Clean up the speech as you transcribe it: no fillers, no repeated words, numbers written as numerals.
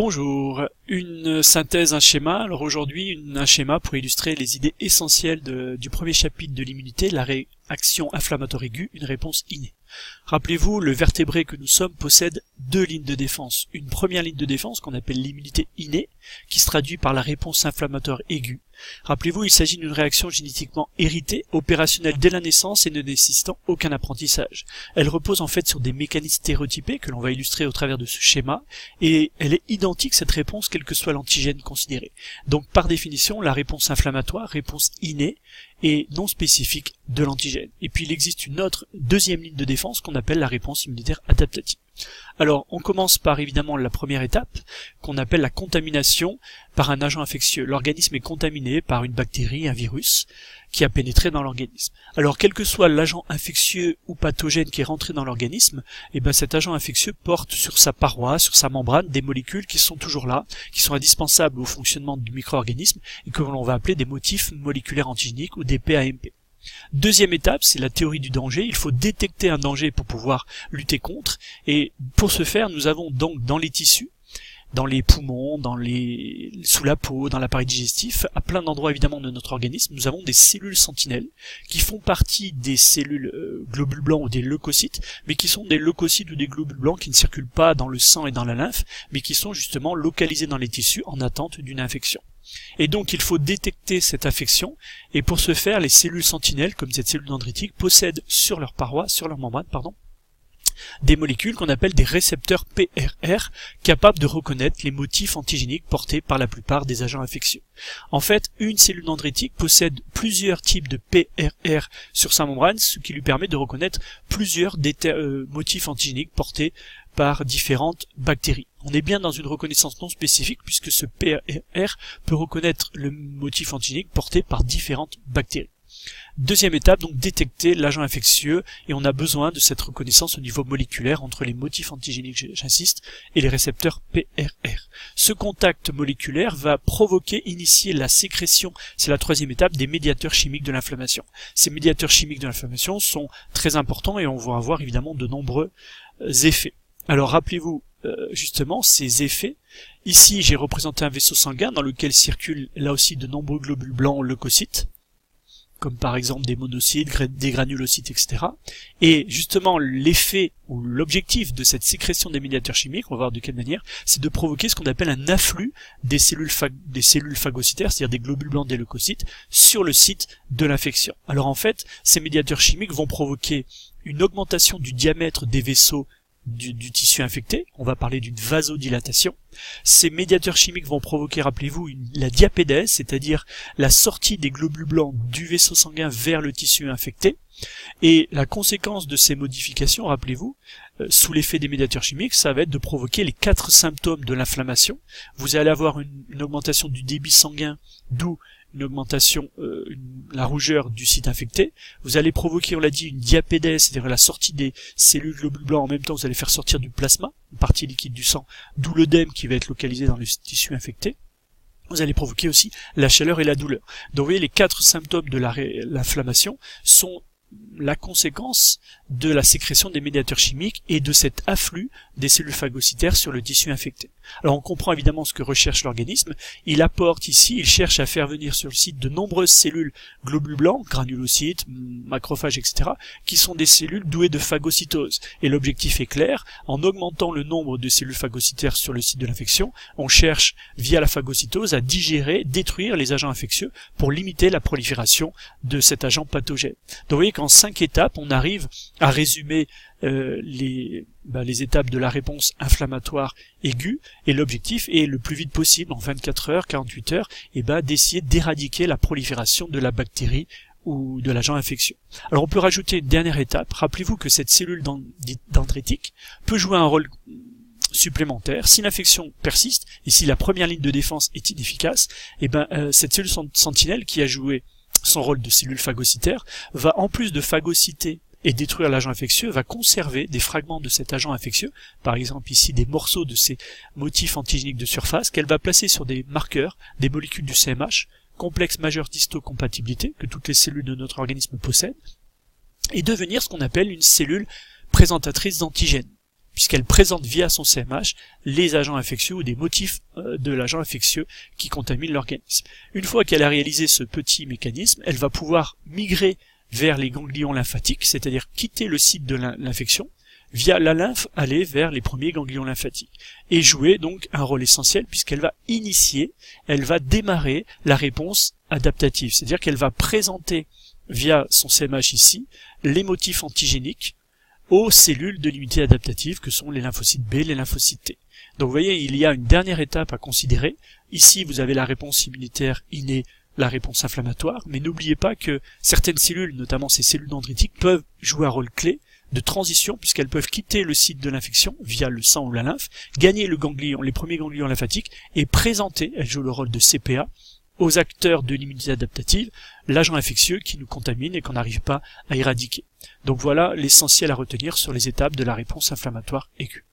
Bonjour, une synthèse, un schéma. Alors aujourd'hui, un schéma pour illustrer les idées essentielles du premier chapitre de l'immunité, la réaction inflammatoire aiguë, une réponse innée. Rappelez-vous, le vertébré que nous sommes possède deux lignes de défense. Une première ligne de défense qu'on appelle l'immunité innée, qui se traduit par la réponse inflammatoire aiguë. Rappelez-vous, il s'agit d'une réaction génétiquement héritée, opérationnelle dès la naissance et ne nécessitant aucun apprentissage. Elle repose en fait sur des mécanismes stéréotypés que l'on va illustrer au travers de ce schéma, et elle est identique, cette réponse, quel que soit l'antigène considéré. Donc par définition, la réponse inflammatoire, réponse innée, et non spécifique de l'antigène. Et puis il existe une autre deuxième ligne de défense qu'on appelle la réponse immunitaire adaptative. Alors on commence par évidemment la première étape qu'on appelle la contamination par un agent infectieux. L'organisme est contaminé par une bactérie, un virus qui a pénétré dans l'organisme. Alors quel que soit l'agent infectieux ou pathogène qui est rentré dans l'organisme, cet agent infectieux porte sur sa paroi, sur sa membrane, des molécules qui sont toujours là, qui sont indispensables au fonctionnement du micro-organisme et que l'on va appeler des motifs moléculaires antigéniques ou des PAMP. Deuxième étape, c'est la théorie du danger. Il faut détecter un danger pour pouvoir lutter contre, et pour ce faire, nous avons donc dans les tissus, dans les poumons, sous la peau, dans l'appareil digestif, à plein d'endroits évidemment de notre organisme, nous avons des cellules sentinelles qui font partie des cellules globules blancs ou des leucocytes, mais qui sont des leucocytes ou des globules blancs qui ne circulent pas dans le sang et dans la lymphe, mais qui sont justement localisés dans les tissus en attente d'une infection. Et donc il faut détecter cette infection, et pour ce faire, les cellules sentinelles, comme cette cellule dendritique, possèdent sur leur paroi, sur leur membrane, des molécules qu'on appelle des récepteurs PRR, capables de reconnaître les motifs antigéniques portés par la plupart des agents infectieux. En fait, une cellule dendritique possède plusieurs types de PRR sur sa membrane, ce qui lui permet de reconnaître plusieurs motifs antigéniques portés par différentes bactéries. On est bien dans une reconnaissance non spécifique puisque ce PRR peut reconnaître le motif antigénique porté par différentes bactéries. Deuxième étape, donc détecter l'agent infectieux, et on a besoin de cette reconnaissance au niveau moléculaire entre les motifs antigéniques, j'insiste, et les récepteurs PRR. Ce contact moléculaire va initier la sécrétion, c'est la troisième étape, des médiateurs chimiques de l'inflammation. Ces médiateurs chimiques de l'inflammation sont très importants et on va avoir évidemment de nombreux effets. Alors rappelez-vous justement ces effets. Ici j'ai représenté un vaisseau sanguin dans lequel circulent là aussi de nombreux globules blancs leucocytes, comme par exemple des monocytes, des granulocytes, etc. Et justement, l'effet ou l'objectif de cette sécrétion des médiateurs chimiques, on va voir de quelle manière, c'est de provoquer ce qu'on appelle un afflux des cellules phagocytaires, c'est-à-dire des globules blancs des leucocytes, sur le site de l'infection. Alors en fait, ces médiateurs chimiques vont provoquer une augmentation du diamètre des vaisseaux du tissu infecté, on va parler d'une vasodilatation. Ces médiateurs chimiques vont provoquer, rappelez-vous, la diapédèse, c'est-à-dire la sortie des globules blancs du vaisseau sanguin vers le tissu infecté. Et la conséquence de ces modifications, rappelez-vous, sous l'effet des médiateurs chimiques, ça va être de provoquer les 4 symptômes de l'inflammation. Vous allez avoir une augmentation du débit sanguin, d'où une augmentation, la rougeur du site infecté. Vous allez provoquer, on l'a dit, une diapédèse, c'est-à-dire la sortie des cellules globules blancs. En même temps, vous allez faire sortir du plasma, une partie liquide du sang, d'où l'œdème qui va être localisé dans le tissu infecté. Vous allez provoquer aussi la chaleur et la douleur. Donc vous voyez, les 4 symptômes de l'inflammation sont la conséquence de la sécrétion des médiateurs chimiques et de cet afflux des cellules phagocytaires sur le tissu infecté. Alors on comprend évidemment ce que recherche l'organisme. Il apporte ici, il cherche à faire venir sur le site de nombreuses cellules globules blancs, granulocytes, macrophages, etc., qui sont des cellules douées de phagocytose. Et l'objectif est clair, en augmentant le nombre de cellules phagocytaires sur le site de l'infection, on cherche, via la phagocytose, à digérer, détruire les agents infectieux pour limiter la prolifération de cet agent pathogène. Donc vous voyez qu'en 5 étapes, on arrive à résumer les étapes de la réponse inflammatoire aiguë, et l'objectif est le plus vite possible, en 24 heures, 48 heures, d'essayer d'éradiquer la prolifération de la bactérie ou de l'agent infectieux. Alors on peut rajouter une dernière étape. Rappelez-vous que cette cellule dendritique peut jouer un rôle supplémentaire. Si l'infection persiste, et si la première ligne de défense est inefficace, cette cellule sentinelle qui a joué son rôle de cellule phagocytaire va, en plus de phagocyter et détruire l'agent infectieux, va conserver des fragments de cet agent infectieux, par exemple ici des morceaux de ces motifs antigéniques de surface, qu'elle va placer sur des marqueurs, des molécules du CMH, complexe majeur d'histocompatibilité, que toutes les cellules de notre organisme possèdent, et devenir ce qu'on appelle une cellule présentatrice d'antigènes. puisqu'elle présente via son CMH les agents infectieux ou des motifs de l'agent infectieux qui contamine l'organisme. Une fois qu'elle a réalisé ce petit mécanisme, elle va pouvoir migrer vers les ganglions lymphatiques, c'est-à-dire quitter le site de l'infection, via la lymphe aller vers les premiers ganglions lymphatiques, et jouer donc un rôle essentiel puisqu'elle va initier, elle va démarrer la réponse adaptative, c'est-à-dire qu'elle va présenter via son CMH ici les motifs antigéniques aux cellules de l'immunité adaptative que sont les lymphocytes B, les lymphocytes T. Donc vous voyez, il y a une dernière étape à considérer. Ici, vous avez la réponse immunitaire innée, la réponse inflammatoire, mais n'oubliez pas que certaines cellules, notamment ces cellules dendritiques, peuvent jouer un rôle clé de transition puisqu'elles peuvent quitter le site de l'infection via le sang ou la lymphe, gagner le ganglion, les premiers ganglions lymphatiques et présenter, elles jouent le rôle de CPA, aux acteurs de l'immunité adaptative, l'agent infectieux qui nous contamine et qu'on n'arrive pas à éradiquer. Donc voilà l'essentiel à retenir sur les étapes de la réponse inflammatoire aiguë.